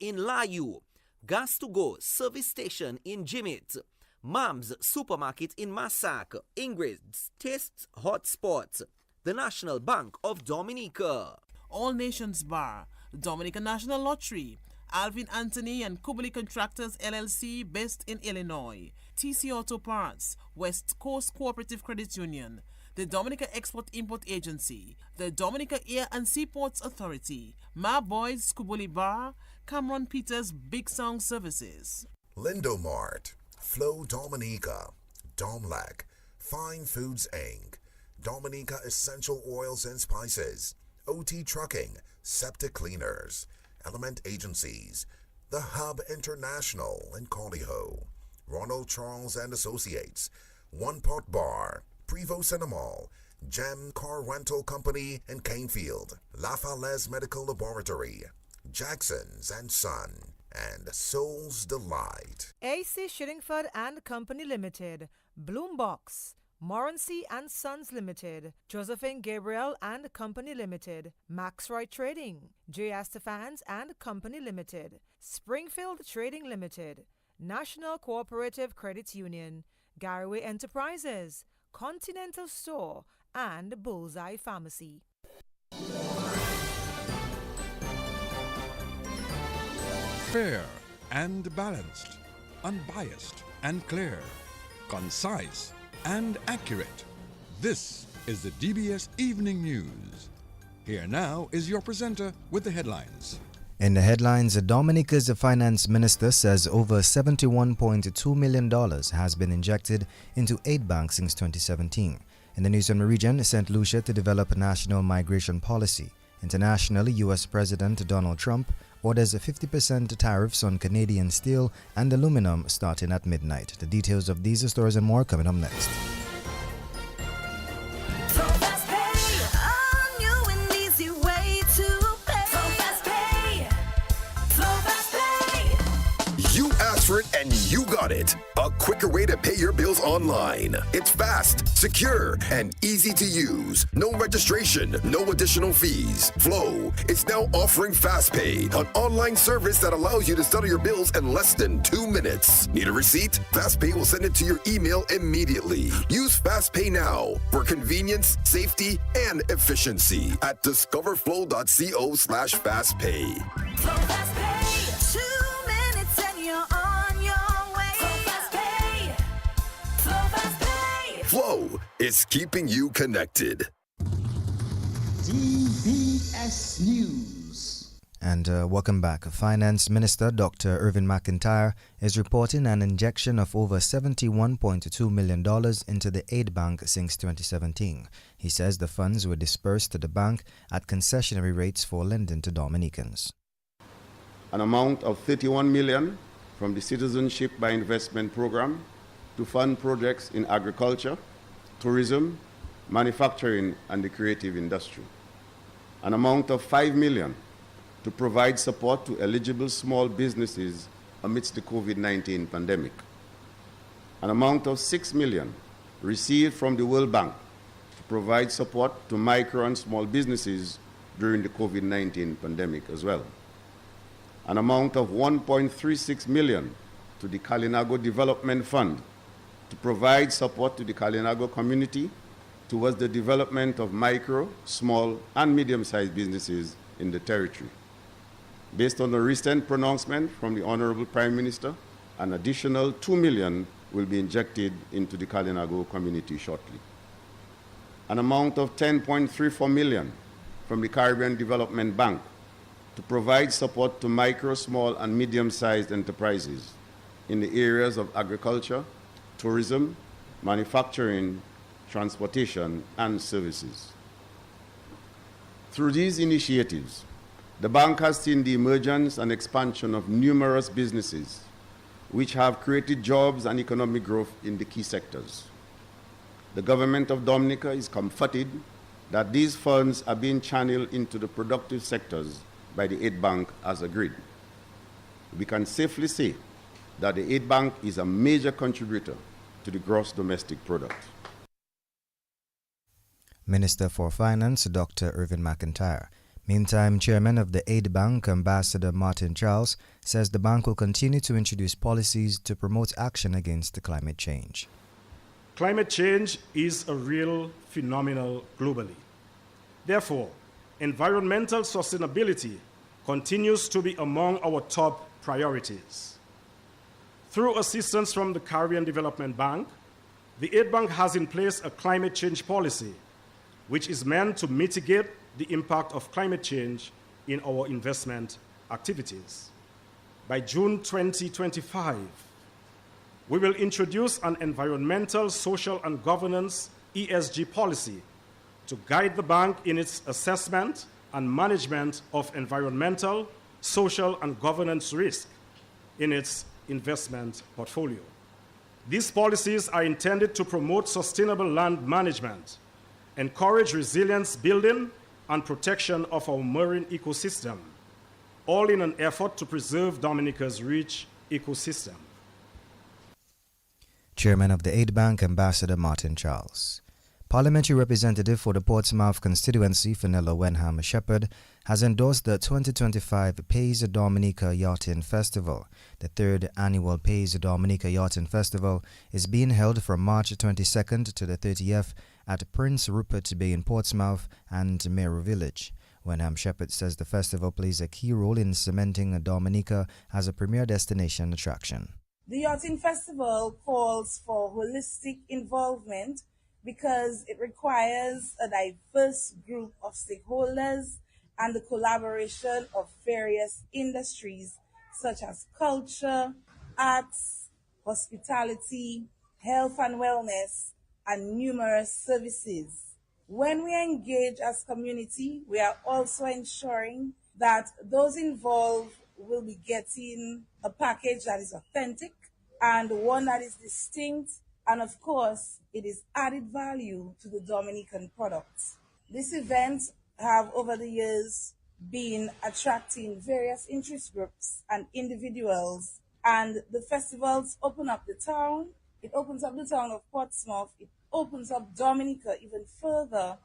in Layu, Gas to Go service station in Jimit, Mam's Supermarket in Massac, Ingrid's Taste Hot Spot, the National Bank of Dominica, All Nations Bar, Dominica National Lottery, Alvin Anthony and Kubali Contractors LLC based in Illinois, TC Auto Parts, West Coast Cooperative Credit Union, the Dominica Export-Import Agency, the Dominica Air and Seaports Authority, Ma Boys Kubuli Bar, Cameron Peters Big Sound Services. Lindomart, Flow Dominica, Domlac, Fine Foods Inc., Dominica Essential Oils and Spices, OT Trucking, Septic Cleaners, Element Agencies, The Hub International in Collyho, Ronald Charles and Associates, One Pot Bar, Prevo Cinemal, Gem Car Rental Company in Canefield, La Falaise Medical Laboratory, Jackson's and Son, and Soul's Delight. AC Shillingford and Company Limited, Bloombox, Morency and Sons Limited, Josephine Gabriel and Company Limited, Maxroy Trading, J. Estefans and Company Limited, Springfield Trading Limited, National Cooperative Credit Union, Garraway Enterprises, Continental Store, and Bullseye Pharmacy. Fair and balanced, unbiased and clear, concise and accurate. This is the DBS Evening News. Here now is your presenter with the headlines. In the headlines, Dominica's finance minister says over $71.2 million has been injected into 8 banks since 2017. In the Newsom region, St. Lucia to develop a national migration policy. Internationally, U.S. President Donald Trump orders 50% tariffs on Canadian steel and aluminum starting at midnight. The details of these stories and more coming up next. And you got it. A quicker way to pay your bills online. It's fast, secure, and easy to use. No registration, no additional fees. Flow is now offering FastPay, an online service that allows you to settle your bills in less than 2 minutes. Need a receipt? FastPay will send it to your email immediately. Use FastPay now for convenience, safety, and efficiency at discoverflow.co/fastpay. Flow FastPay. 2 minutes and you're on your way. Flow FastPay. Flow is keeping you connected. DBS News. And welcome back. Finance Minister Dr. Irvin McIntyre is reporting an injection of over $71.2 million into the aid bank since 2017. He says the funds were dispersed to the bank at concessionary rates for lending to Dominicans. An amount of $31 million from the Citizenship by Investment Program to fund projects in agriculture, tourism, manufacturing, and the creative industry. An amount of $5 million to provide support to eligible small businesses amidst the COVID-19 pandemic. An amount of $6 million received from the World Bank to provide support to micro and small businesses during the COVID-19 pandemic as well. An amount of $1.36 million to the Kalinago Development Fund to provide support to the Kalinago community towards the development of micro, small, and medium-sized businesses in the territory. Based on the recent pronouncement from the Honorable Prime Minister, an additional $2 million will be injected into the Kalinago community shortly. An amount of $10.34 million from the Caribbean Development Bank to provide support to micro, small, and medium-sized enterprises in the areas of agriculture, tourism, manufacturing, transportation, and services. Through these initiatives, the bank has seen the emergence and expansion of numerous businesses which have created jobs and economic growth in the key sectors. The government of Dominica is comforted that these funds are being channeled into the productive sectors by the aid bank as agreed. We can safely say that the aid bank is a major contributor to the gross domestic product. Minister for Finance Dr. Irvin McIntyre. Meantime, Chairman of the Aid Bank, Ambassador Martin Charles, says the bank will continue to introduce policies to promote action against climate change. Climate change is a real phenomenon globally. Therefore, environmental sustainability continues to be among our top priorities. Through assistance from the Caribbean Development Bank, the Aid Bank has in place a climate change policy, which is meant to mitigate the impact of climate change in our investment activities. By June 2025, we will introduce an environmental, social, and governance ESG policy to guide the bank in its assessment and management of environmental, social, and governance risk in its investment portfolio. These policies are intended to promote sustainable land management, encourage resilience building and protection of our marine ecosystem, all in an effort to preserve Dominica's rich ecosystem. Chairman of the Aid Bank, Ambassador Martin Charles. Parliamentary representative for the Portsmouth constituency, Fenella Wenham Shepherd, has endorsed the 2025 Pays Dominica Yachting Festival. The third annual Pays Dominica Yachting Festival is being held from March 22nd to the 30th at Prince Rupert Bay in Portsmouth and Mero Village. Wenham Shepherd says the festival plays a key role in cementing Dominica as a premier destination attraction. The Yachting Festival calls for holistic involvement because it requires a diverse group of stakeholders and the collaboration of various industries such as culture, arts, hospitality, health and wellness, and numerous services. When we engage as community, we are also ensuring that those involved will be getting a package that is authentic and one that is distinct, and of course, it is added value to the Dominican products. This event have over the years been attracting various interest groups and individuals, and the festivals open up the town. It opens up the town of Portsmouth. It opens up Dominica even further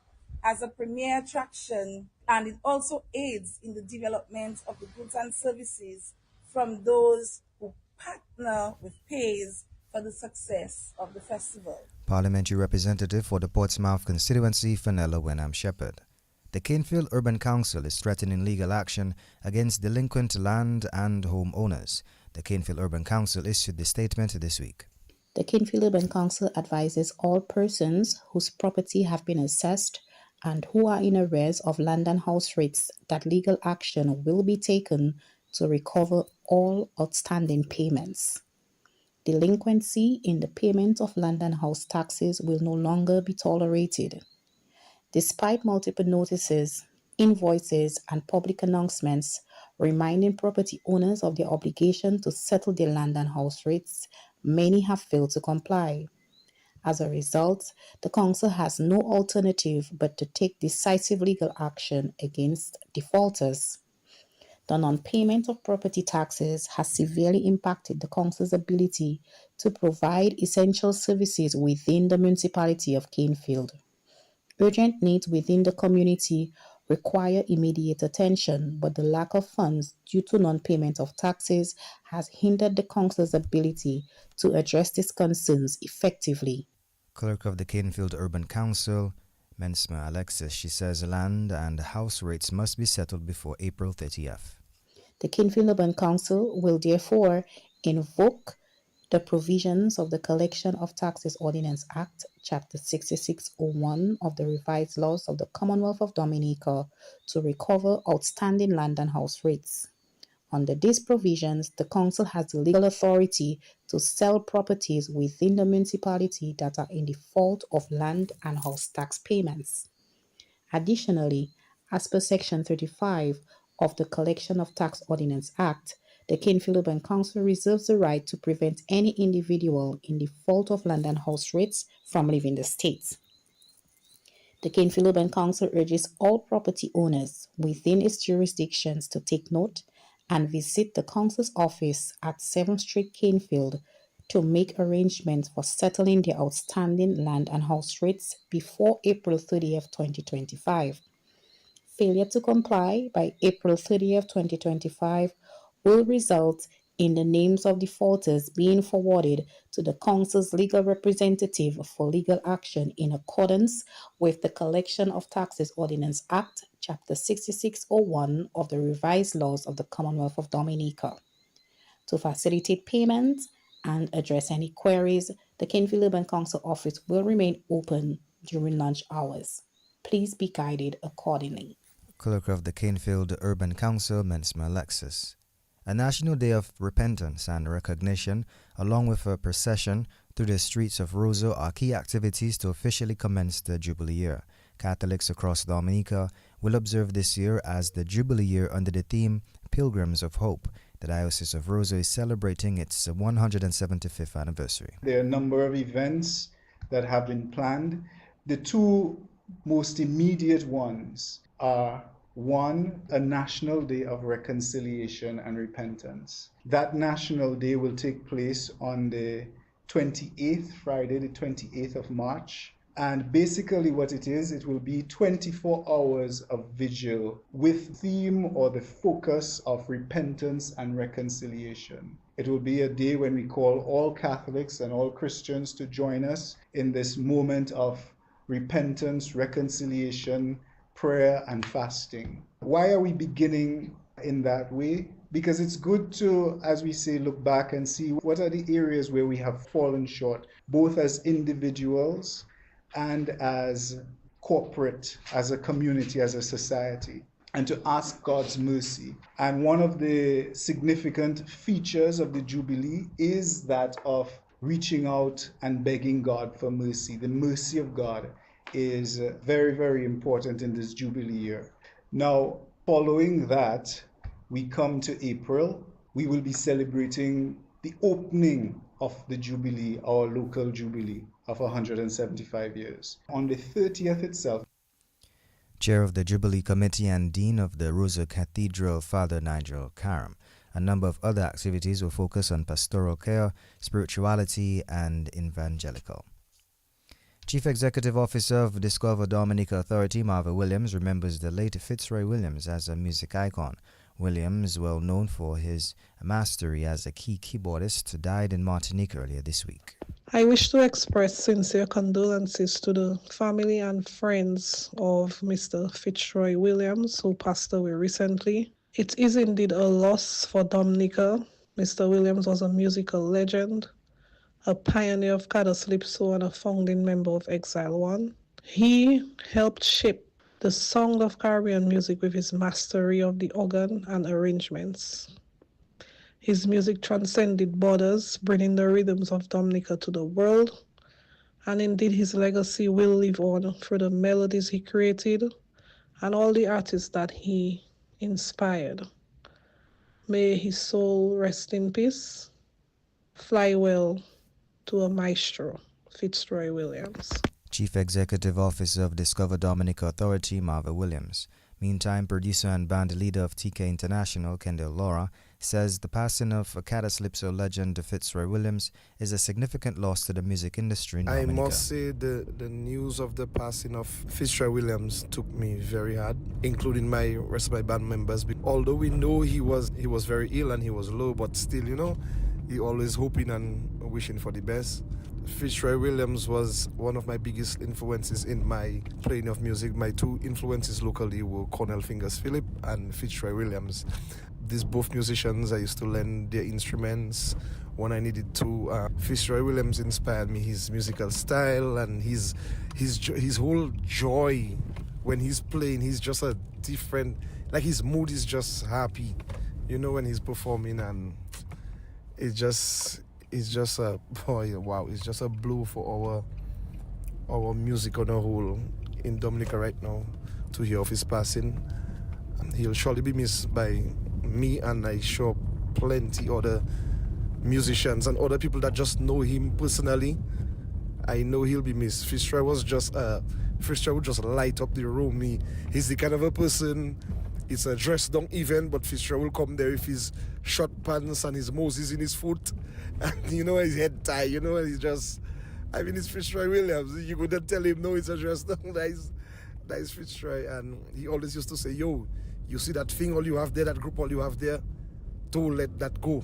as a premier attraction, and it also aids in the development of the goods and services from those who partner with Pays for the success of the festival. Parliamentary representative for the Portsmouth constituency, Fenella Wenham Shepherd. The Canefield Urban Council is threatening legal action against delinquent land and home owners. The Canefield Urban Council issued the statement this week. The Canefield Urban Council advises all persons whose property have been assessed and who are in arrears of land and house rates that legal action will be taken to recover all outstanding payments. Delinquency in the payment of land and house taxes will no longer be tolerated. Despite multiple notices, invoices, and public announcements reminding property owners of their obligation to settle their land and house rates, many have failed to comply. As a result, the Council has no alternative but to take decisive legal action against defaulters. The non-payment of property taxes has severely impacted the Council's ability to provide essential services within the municipality of Canefield. Urgent needs within the community require immediate attention, but the lack of funds due to non-payment of taxes has hindered the Council's ability to address these concerns effectively. Clerk of the Canefield Urban Council, Mensma Alexis, she says land and house rates must be settled before April 30th. The Canefield Urban Council will therefore invoke the provisions of the Collection of Taxes Ordinance Act, Chapter 6601 of the revised laws of the Commonwealth of Dominica to recover outstanding land and house rates. Under these provisions, the Council has the legal authority to sell properties within the municipality that are in default of land and house tax payments. Additionally, as per Section 35 of the Collection of Tax Ordinance Act, the Canefield Urban Council reserves the right to prevent any individual in default of land and house rates from leaving the state. The Canefield Urban Council urges all property owners within its jurisdictions to take note and visit the Council's office at 7th Street, Canefield, to make arrangements for settling their outstanding land and house rates before April 30th, 2025. Failure to comply by April 30th, 2025 will result in the names of defaulters being forwarded to the Council's legal representative for legal action in accordance with the Collection of Taxes Ordinance Act, Chapter 6601 of the Revised Laws of the Commonwealth of Dominica. To facilitate payments and address any queries, the Canefield Urban Council office will remain open during lunch hours. Please be guided accordingly. Clerk of the Canefield Urban Council, Mensma Alexis. A National Day of Repentance and Recognition, along with a procession through the streets of Roseau, are key activities to officially commence the Jubilee year. Catholics across Dominica will observe this year as the Jubilee year under the theme Pilgrims of Hope. The Diocese of Roseau is celebrating its 175th anniversary. There are a number of events that have been planned. The two most immediate ones are, one, a National Day of Reconciliation and Repentance. That National Day will take place on the 28th, Friday, the 28th of March. And basically what it is, it will be 24 hours of vigil with theme or the focus of repentance and reconciliation. It will be a day when we call all Catholics and all Christians to join us in this moment of repentance, reconciliation, prayer, and fasting. Why are we beginning in that way? Because it's good to, as we say, look back and see what are the areas where we have fallen short, both as individuals and as corporate, as a community, as a society, and to ask God's mercy. And one of the significant features of the Jubilee is that of reaching out and begging God for mercy. The mercy of God is very, very important in this Jubilee year. Now, following that, we come to April. We will be celebrating the opening of the Jubilee, our local Jubilee of 175 years. On the 30th itself, Chair of the Jubilee Committee and Dean of the Roseau Cathedral, Father Nigel Karam. A number of other activities will focus on pastoral care, spirituality, and evangelical. Chief Executive Officer of Discover Dominica Authority, Marva Williams, remembers the late Fitzroy Williams as a music icon. Williams, well known for his mastery as a key keyboardist, died in Martinique earlier this week. I wish to express sincere condolences to the family and friends of Mr. Fitzroy Williams, who passed away recently. It is indeed a loss for Dominica. Mr. Williams was a musical legend, a pioneer of Calypso and a founding member of Exile One. He helped shape the sound of Caribbean music with his mastery of the organ and arrangements. His music transcended borders, bringing the rhythms of Dominica to the world, and indeed his legacy will live on through the melodies he created and all the artists that he inspired. May his soul rest in peace. Fly well to a maestro, Fitzroy Williams. Chief Executive Officer of Discover Dominica Authority, Marva Williams. Meantime, producer and band leader of TK International, Kendall Laura, says the passing of Calypso legend Fitzroy Williams is a significant loss to the music industry in Dominica. I must say the news of the passing of Fitzroy Williams took me very hard, including my rest of my band members. Although we know he was very ill and he was low, but still, he always hoping and wishing for the best. Fitzroy Williams was one of my biggest influences in my playing of music. My two influences locally were Cornell Fingers Philip and Fitzroy Williams. These both musicians, I used to learn their instruments when I needed to. Fitzroy Williams inspired me, his musical style and his whole joy when he's playing. He's just a different, like his mood is just happy, when he's performing, and it's just a wow, it's just a blow for our music on a whole in Dominica right now to hear of his passing. And he'll surely be missed by me, and I sure plenty other musicians and other people that just know him personally. I know he'll be missed. Fitzroy would just light up the room. He's the kind of a person. It's a dress down event, but Fitzroy will come there with his short pants and his Moses in his foot, and his head tie. He's just, it's Fitzroy Williams. You couldn't tell him no, it's a dress down. that is Fitzroy, and he always used to say, yo, you see that thing all you have there, that group all you have there, don't let that go.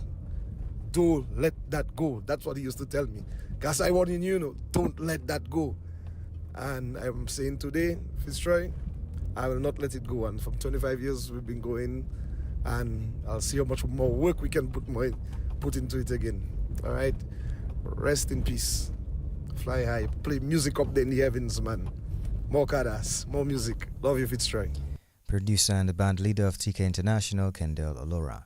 Don't let that go. That's what he used to tell me. Because I want you, don't let that go. And I'm saying today, Fitzroy, I will not let it go. And from 25 years we've been going, and I'll see how much more work we can put into it again. All right? Rest in peace. Fly high. Play music up there in the heavens, man. More kadas, more music. Love you, Fitzroy. Producer and the band leader of TK International, Kendall Olora.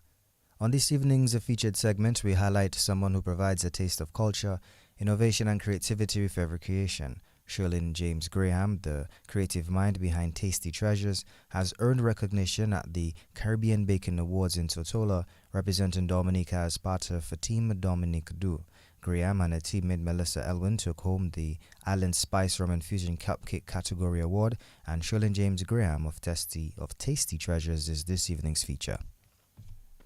On this evening's featured segment, we highlight someone who provides a taste of culture, innovation and creativity with every creation. Shirley James Graham, the creative mind behind Tasty Treasures, has earned recognition at the Caribbean Baking Awards in Totola, representing Dominica as part of Team Dominique Du. Graham and her teammate Melissa Elwin took home the Island Spice Rum Infusion Cupcake category award, and Shirley James Graham of Tasty Treasures is this evening's feature.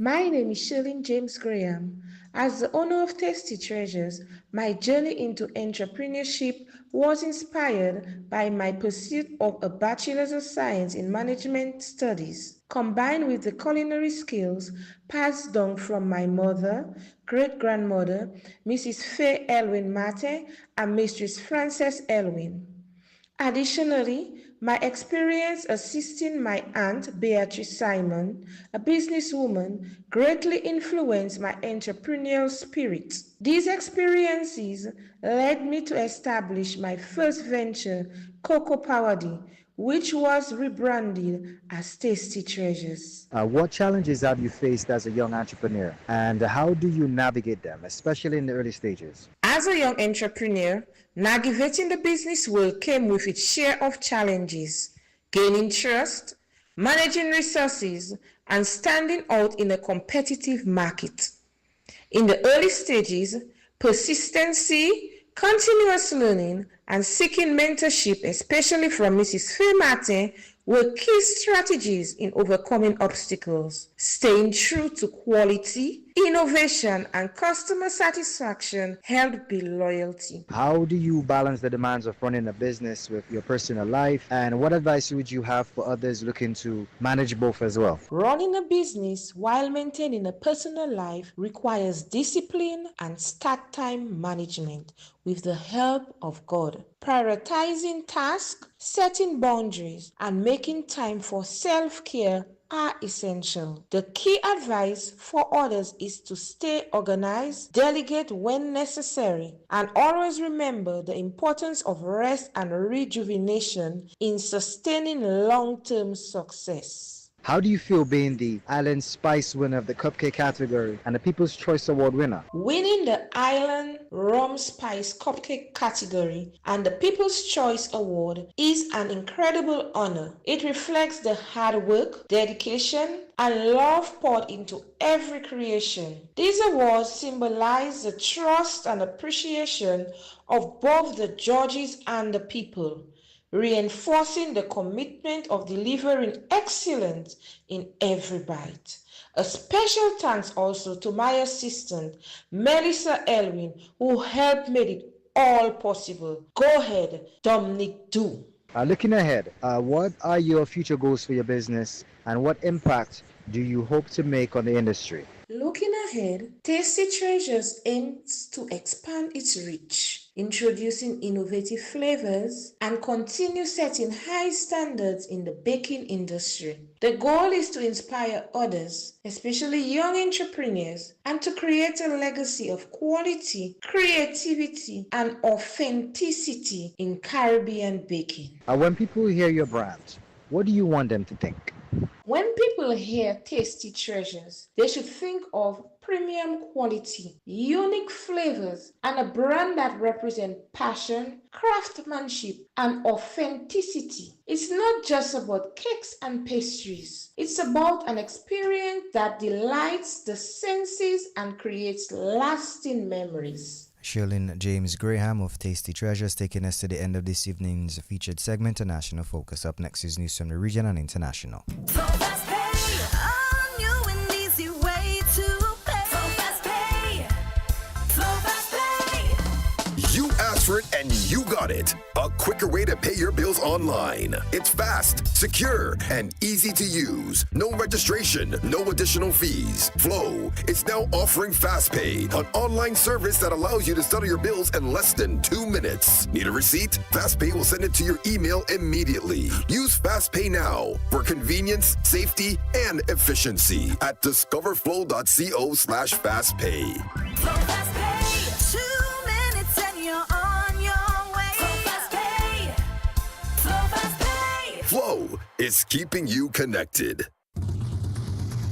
My name is Shirley James Graham. As the owner of Tasty Treasures, my journey into entrepreneurship was inspired by my pursuit of a Bachelor's of Science in Management Studies, combined with the culinary skills passed down from my mother, great-grandmother, Mrs. Faye Elwin Mate, and Mistress Frances Elwin. Additionally, my experience assisting my aunt Beatrice Simon, a businesswoman, greatly influenced my entrepreneurial spirit. These experiences led me to establish my first venture, Cocoa Powder, which was rebranded as Tasty Treasures. What challenges have you faced as a young entrepreneur, and how do you navigate them, especially in the early stages? As a young entrepreneur, navigating the business world came with its share of challenges: gaining trust, managing resources, and standing out in a competitive market. In the early stages, persistency, continuous learning, and seeking mentorship, especially from Mrs. Femate, were key strategies in overcoming obstacles. Staying true to quality, innovation, and customer satisfaction helped build loyalty. How do you balance the demands of running a business with your personal life, and what advice would you have for others looking to manage both as well? Running a business while maintaining a personal life requires discipline and start time management with the help of God. Prioritizing tasks, setting boundaries, and making time for self-care are essential. The key advice for others is to stay organized, delegate when necessary, and always remember the importance of rest and rejuvenation in sustaining long-term success. How do you feel being the Island Spice winner of the Cupcake category and the People's Choice Award winner? Winning the Island Rum Spice Cupcake category and the People's Choice Award is an incredible honor. It reflects the hard work, dedication, and love poured into every creation. These awards symbolize the trust and appreciation of both the judges and the people, reinforcing the commitment of delivering excellence in every bite. A special thanks also to my assistant, Melissa Elwin, who helped make it all possible. Go ahead, Dominique Du. Looking ahead, what are your future goals for your business, and what impact do you hope to make on the industry? Looking ahead, Tasty Treasures aims to expand its reach, introducing innovative flavors, and continue setting high standards in the baking industry. The goal is to inspire others, especially young entrepreneurs, and to create a legacy of quality, creativity, and authenticity in Caribbean baking. When people hear your brand, what do you want them to think? When people hear Tasty Treasures, they should think of premium quality, unique flavors, and a brand that represents passion, craftsmanship, and authenticity. It's not just about cakes and pastries. It's about an experience that delights the senses and creates lasting memories. Shirley James Graham of Tasty Treasures taking us to the end of this evening's featured segment, National Focus. Up next is news from the region and international. You asked for it and you got it. A quicker way to pay your bills online. It's fast, secure, and easy to use. No registration, no additional fees. Flow is now offering FastPay, an online service that allows you to settle your bills in less than 2 minutes. Need a receipt? FastPay will send it to your email immediately. Use FastPay now for convenience, safety, and efficiency at discoverflow.co/fastpay. Flow Fast Pay. 2 minutes and you're on your way. Flow Fast Pay. Flow Fast Pay. Flow is keeping you connected.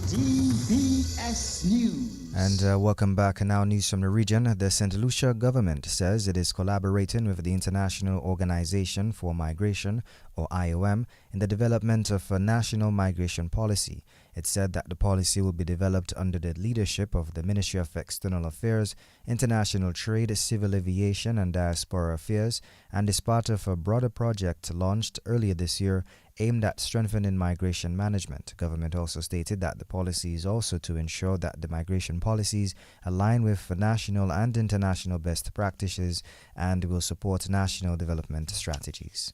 DBS News. And welcome back. And now news from the region. The St. Lucia government says it is collaborating with the International Organization for Migration, or IOM, in the development of a national migration policy. It said that the policy will be developed under the leadership of the Ministry of External Affairs, International Trade, Civil Aviation and Diaspora Affairs, and is part of a broader project launched earlier this year aimed at strengthening migration management. Government also stated that the policy is also to ensure that the migration policies align with national and international best practices and will support national development strategies.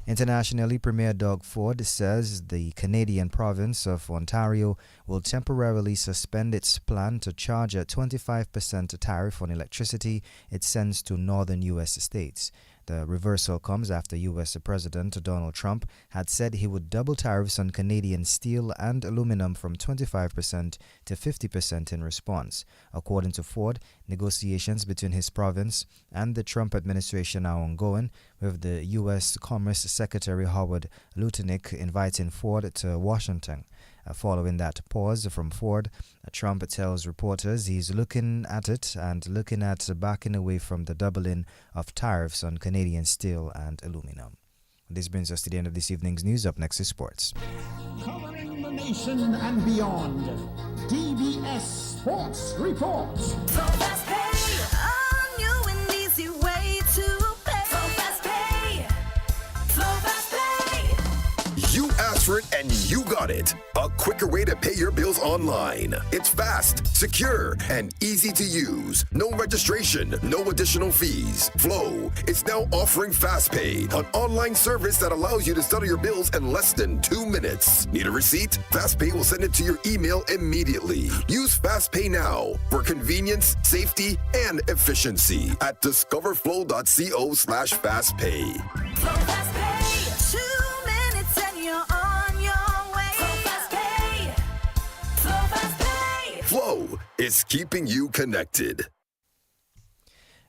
Internationally, Premier Doug Ford says the Canadian province of Ontario will temporarily suspend its plan to charge a 25% tariff on electricity it sends to northern U.S. states. The reversal comes after U.S. President Donald Trump had said he would double tariffs on Canadian steel and aluminum from 25% to 50% in response. According to Ford, negotiations between his province and the Trump administration are ongoing, with the U.S. Commerce Secretary Howard Lutnick inviting Ford to Washington. Following that pause from Ford, Trump tells reporters he's looking at it and looking at backing away from the doubling of tariffs on Canadian steel and aluminum. This brings us to the end of this evening's news. Up next is sports. Covering the nation and beyond, DBS Sports Report. Flow Fast Pay. A new and easy way to pay. Flow Fast Pay. Flow Fast Pay. You asked for it and you got it. A quicker way to pay your bills online. It's fast, secure, and easy to use. No registration, no additional fees. Flow is now offering FastPay, an online service that allows you to settle your bills in less than 2 minutes. Need a receipt? FastPay will send it to your email immediately. Use FastPay now for convenience, safety, and efficiency at discoverflow.co/fastpay. Flow Fast Pay. 2 minutes and you're on your way. Flow Fast Pay. Flow Fast Pay. Flow is keeping you connected.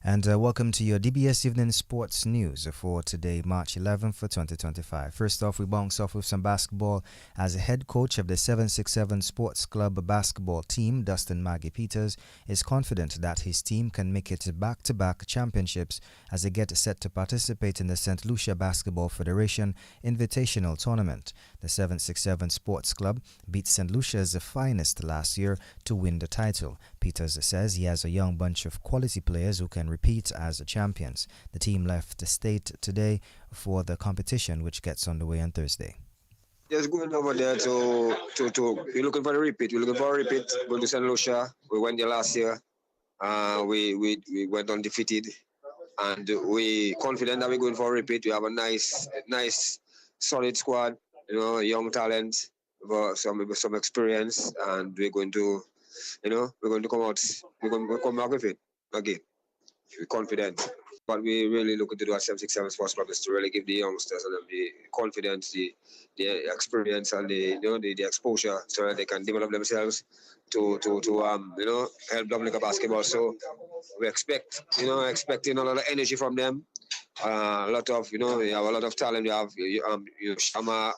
And welcome to your DBS Evening Sports News for today, March 11th, 2025. First off, we bounce off with some basketball as a head coach of the 767 Sports Club basketball team, Dustin Maggie Peters, is confident that his team can make it back-to-back championships as they get set to participate in the St. Lucia Basketball Federation Invitational Tournament. The 767 Sports Club beat St. Lucia's finest last year to win the title. Peters says he has a young bunch of quality players who can repeat as the champions. The team left the state today for the competition, which gets underway on Thursday. Just going over there to we're looking for a repeat. We're looking for a repeat. Going to St. Lucia. We went there last year. We went undefeated, and we confident that we're going for a repeat. We have a nice solid squad. You know, young talent, some experience, and we're going to come out. We're going to come back with it again. We're confident. What we really looking to do at 767 Sports Club is to really give the youngsters and the confidence, the experience, and the exposure, so that they can develop themselves to help Dominica basketball. So we expecting a lot of energy from them. A lot of we have a lot of talent. We have Shama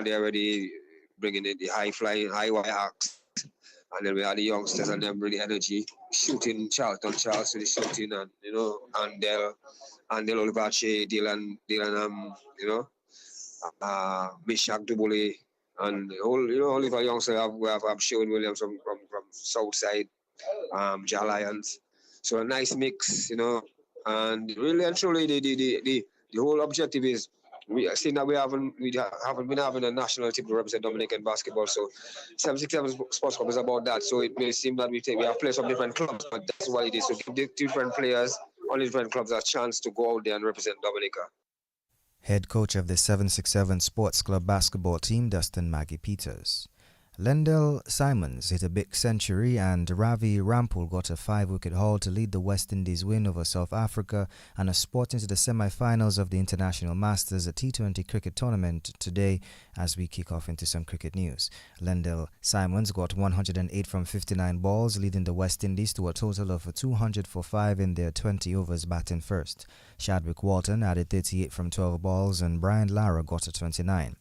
they already bringing in the high flying, high wire acts. And then we had the youngsters and them really energy, shooting Charles with the shooting, and Andel Olivache, Dylan Mishak Dubule, and all of our youngsters have Sherwin Williams from Southside, Lions. So a nice mix, and really and truly the whole objective is we seeing that we haven't been having a national team to represent Dominican basketball. So 767 Sports Club is about that. So it may seem that we have players from different clubs, but that's what it is. So give different players on different clubs a chance to go out there and represent Dominica. Head coach of the 767 Sports Club basketball team, Dustin Maggie Peters. Lendell Simons hit a big century and Ravi Rampal got a 5-wicket haul to lead the West Indies win over South Africa and a spot into the semi-finals of the International Masters, a T20 cricket tournament today as we kick off into some cricket news. Lendell Simons got 108 from 59 balls, leading the West Indies to a total of 200 for 5 in their 20 overs batting first. Chadwick Walton added 38 from 12 balls and Brian Lara got a 29.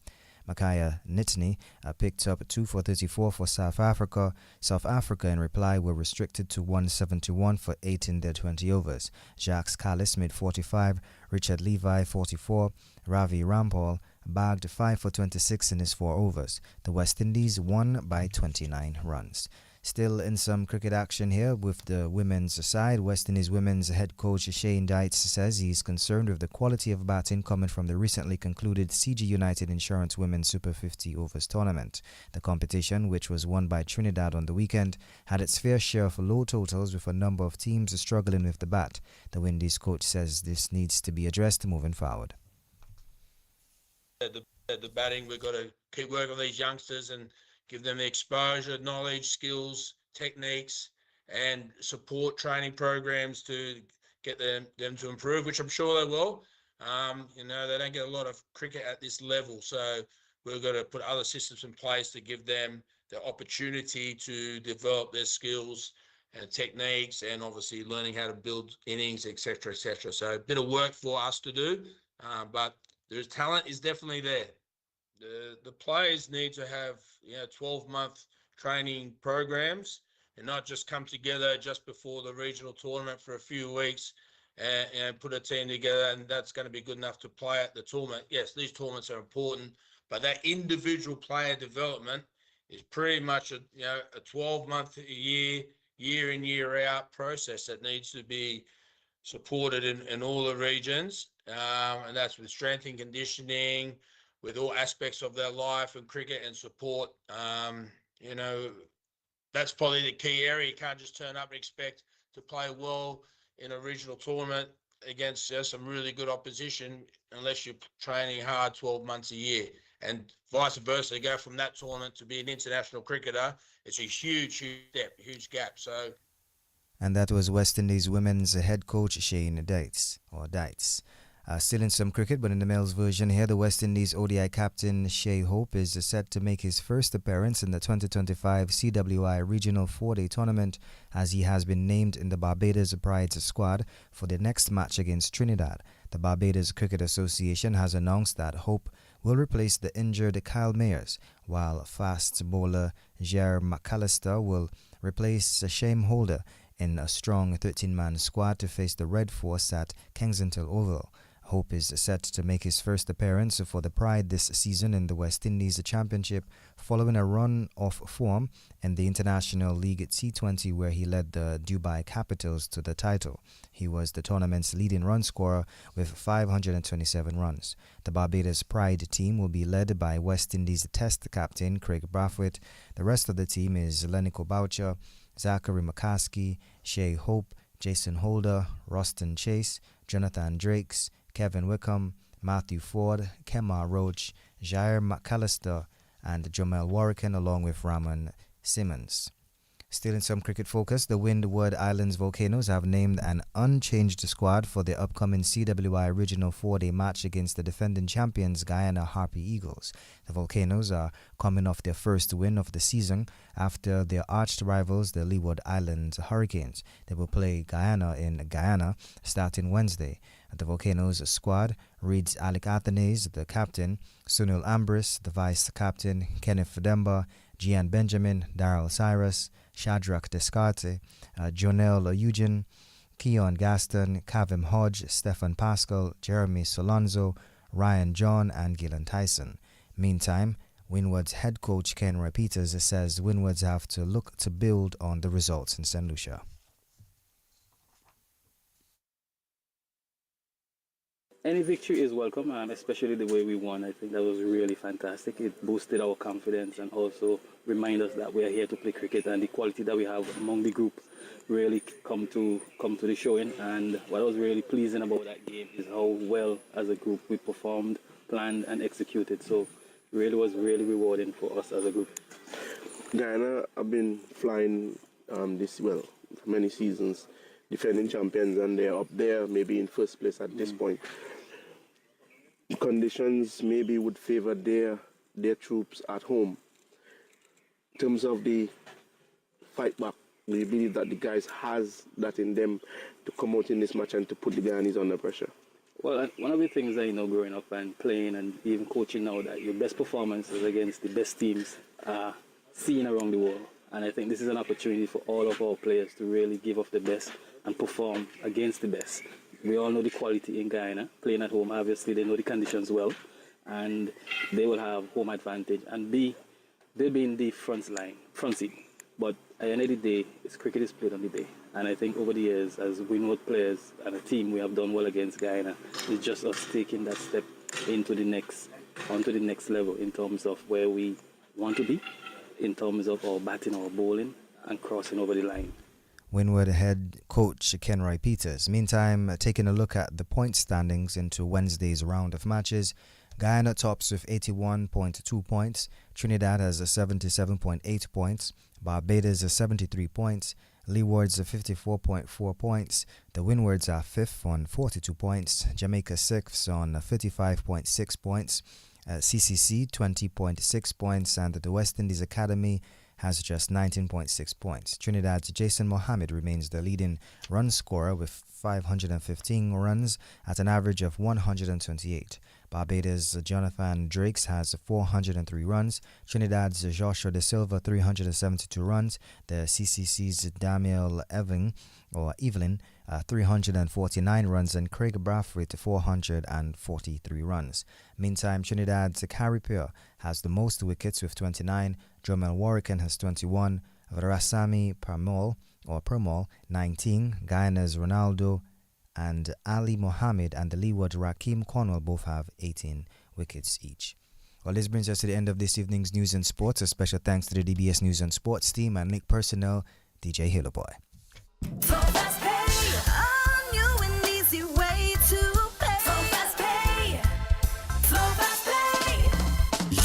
Makaya Nitney picked up 2 for 34 for South Africa. South Africa, in reply, were restricted to 171 for 8 in their 20 overs. Jacques Callis made 45, Richard Levi 44, Ravi Rampal bagged 5 for 26 in his 4 overs. The West Indies won by 29 runs. Still in some cricket action here with the women's side, West Indies women's head coach Shane Dites says he's concerned with the quality of batting coming from the recently concluded CG United Insurance Women's Super 50 Overs tournament. The competition, which was won by Trinidad on the weekend, had its fair share of low totals with a number of teams struggling with the bat. The Windies coach says this needs to be addressed moving forward. The batting, we've got to keep working on these youngsters and give them the exposure, knowledge, skills, techniques, and support training programs to get them to improve, which I'm sure they will. They don't get a lot of cricket at this level, so we've got to put other systems in place to give them the opportunity to develop their skills and techniques, and obviously learning how to build innings, etc., etc. So a bit of work for us to do, but there's talent is definitely there. The players need to have 12-month training programs and not just come together just before the regional tournament for a few weeks and put a team together, and that's going to be good enough to play at the tournament. Yes, these tournaments are important, but that individual player development is pretty much a 12-month year in, year out process that needs to be supported in all the regions, and that's with strength and conditioning, with all aspects of their life and cricket and support. That's probably the key area. You can't just turn up and expect to play well in a regional tournament against some really good opposition unless you're training hard 12 months a year. And vice versa, go from that tournament to be an international cricketer, it's a huge step, huge gap. So. And that was West Indies women's head coach Shane Dites. Still in some cricket, but in the males version here, the West Indies ODI captain Shea Hope is set to make his first appearance in the 2025 CWI Regional 4-Day Tournament as he has been named in the Barbados Pride's squad for the next match against Trinidad. The Barbados Cricket Association has announced that Hope will replace the injured Kyle Mayers, while fast bowler Jair McAllister will replace Shame Holder in a strong 13-man squad to face the Red Force at Kensington Oval. Hope is set to make his first appearance for the Pride this season in the West Indies Championship following a run of form in the International League T20 where he led the Dubai Capitals to the title. He was the tournament's leading run scorer with 527 runs. The Barbados Pride team will be led by West Indies Test captain Craig Brathwaite. The rest of the team is Lenico Boucher, Zachary McCaskey, Shea Hope, Jason Holder, Ruston Chase, Jonathan Drakes, Kevin Wickham, Matthew Ford, Kemar Roach, Jair McAllister, and Jomel Warrican, along with Ramon Simmons. Still in some cricket focus, the Windward Islands Volcanoes have named an unchanged squad for the upcoming CWI Regional 4-Day match against the defending champions Guyana Harpy Eagles. The Volcanoes are coming off their first win of the season after their arch rivals, the Leeward Islands Hurricanes. They will play Guyana in Guyana starting Wednesday. The Volcanoes squad reads Alec Athenes, the captain, Sunil Ambris, the vice-captain, Kenneth Demba, Gian Benjamin, Darrell Cyrus, Shadrach Descarte, Jonelle Eugene, Keon Gaston, Kavim Hodge, Stefan Pascal, Jeremy Solonzo, Ryan John, and Gillen Tyson. Meantime, Windward's head coach Ken Roy Peters says Windwards have to look to build on the results in St. Lucia. Any victory is welcome, and especially the way we won. I think that was really fantastic. It boosted our confidence and also reminded us that we are here to play cricket, and the quality that we have among the group really come to the showing. And what was really pleasing about that game is how well as a group we performed, planned and executed. So it really was really rewarding for us as a group. Guyana have been flying for many seasons, defending champions, and they're up there maybe in first place at this point. The conditions maybe would favor their troops at home. In terms of the fight back, do you believe that the guys has that in them to come out in this match and to put the Guyanese under pressure? Well, one of the things I know growing up and playing and even coaching now, that your best performances against the best teams are seen around the world. And I think this is an opportunity for all of our players to really give off the best and perform against the best. We all know the quality in Guyana. Playing at home, obviously, they know the conditions well, and they will have home advantage. And they'll be in the front seat. But at the end of the day, cricket is played on the day. And I think over the years, as we know players and a team, we have done well against Guyana. It's just us taking that step onto the next level in terms of where we want to be, in terms of our batting, our bowling, and crossing over the line. Windward head coach Kenroy Peters. Meantime, taking a look at the point standings into Wednesday's round of matches, Guyana tops with 81.2 points, Trinidad has 77.8 points, Barbados 73 points, Leewards 54.4 points, the Windwards are 5th on 42 points, Jamaica 6th on 55.6 points, CCC 20.6 points, and the West Indies Academy has just 19.6 points. Trinidad's Jason Mohammed remains the leading run scorer with 515 runs at an average of 128. Barbados' Jonathan Drakes has 403 runs. Trinidad's Joshua De Silva 372 runs. The CCC's Damiel Evelyn 349 runs, and Craig Brathwaite 443 runs. Meantime, Trinidad's Caripure has the most wickets with 29. Jomel Warrican has 21. Varasami Permol 19. Guyana's Ronaldo and Ali Mohammed and the Leeward Rakeem Cornwall both have 18 wickets each. Well, this brings us to the end of this evening's news and sports. A special thanks to the DBS News and Sports team and Nick personnel, DJ Halo Boy.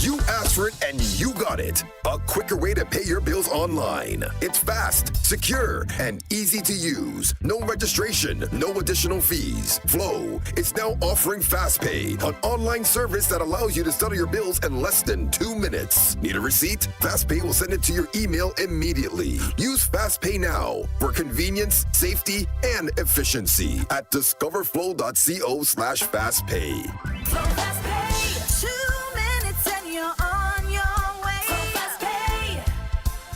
You asked for it and you got it. A quicker way to pay your bills online. It's fast, secure, and easy to use. No registration, no additional fees. Flow is now offering FastPay, an online service that allows you to settle your bills in less than 2 minutes. Need a receipt? FastPay will send it to your email immediately. Use FastPay now for convenience, safety, and efficiency at discoverflow.co/fastpay. Flow FastPay. 2 minutes and you're on your way.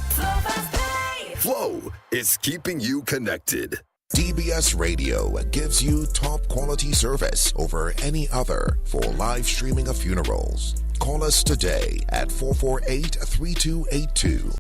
Flow FastPay. Flow is keeping you connected. DBS Radio gives you top quality service over any other for live streaming of funerals. Call us today at 448-3282.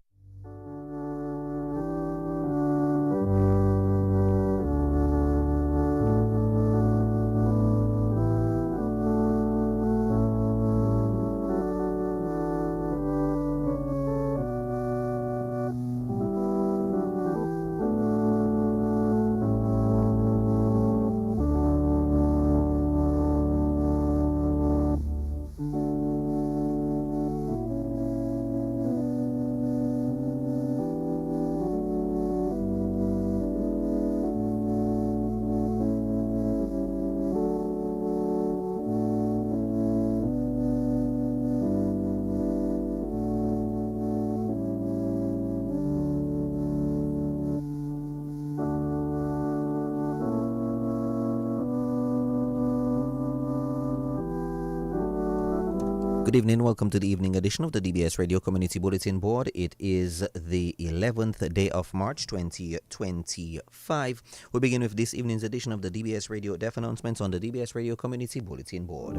Good evening, welcome to the evening edition of the DBS Radio Community Bulletin Board. It is the 11th day of March 2025. We begin with this evening's edition of the DBS Radio Deaf Announcements on the DBS Radio Community Bulletin Board.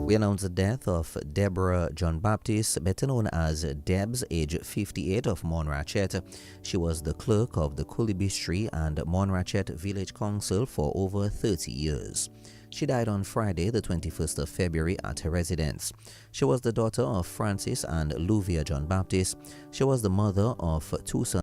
We announce the death of Deborah John Baptist, better known as Debs, age 58, of Monrachet. She was the clerk of the Kulibistri and Monrachet Village Council for over 30 years. She died on Friday, the 21st of February, at her residence. She was the daughter of Francis and Luvia John Baptist. She was the mother of two sons.